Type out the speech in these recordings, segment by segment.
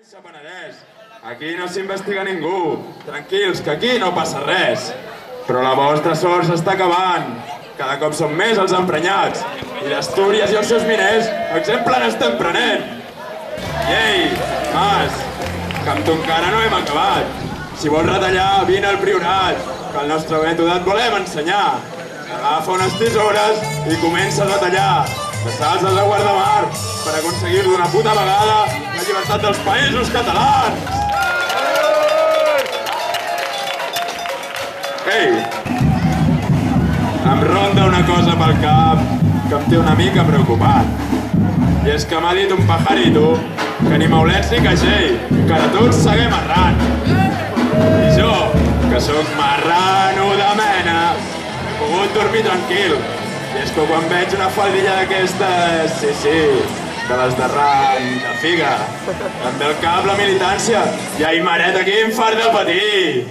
Província Penedès. Aquí no s'investiga ningú. Tranquils, que aquí no passa res. Però la vostra sort s'està acabant. Cada cop són més els emprenyats. I d'Astúries i els seus miners, exemple n'estem prenent. Ei, Mas, que amb tu encara no hem acabat. Si vols retallar, vine al Priorat, que el nostre mètode et volem ensenyar. Agafa unes tisores i comença a retallar. Que s'alces a Guardamar per aconseguir d'una puta vegada la llibertat dels països catalans. Ei, em ronda una cosa pel cap que em té una mica preocupat. I és que m'ha dit un pajarito que ni maulets ni cagell, que ara tots seguim errant. I jo, que sóc marrano de mena, he pogut dormir tranquil. I és que quan veig una faldilla d'aquestes, sí, de les de ran, de figa, em ve al cap la militància i Aimaret aquí em fart del patí.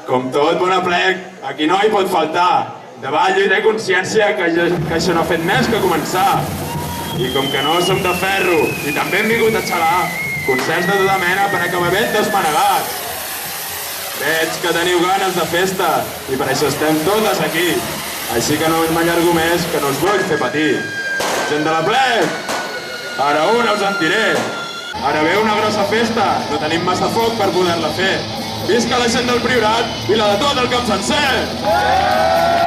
Com tot bon aplec, aquí no hi pot faltar. Davall jo hi té consciència que això no ha fet més que començar. I com que no som de ferro i també hem vingut a xalar, concerts de tota mena per acabar ben desmanegats. Veig que teniu ganes de festa i per això estem totes aquí. Així que no m'allargo més, que no us vull fer patir. Gent de la plec, ara una us en diré. Ara ve una grossa festa, no tenim massa foc per poder-la fer. Visca la gent del Priorat i la de tot el Camp sencer!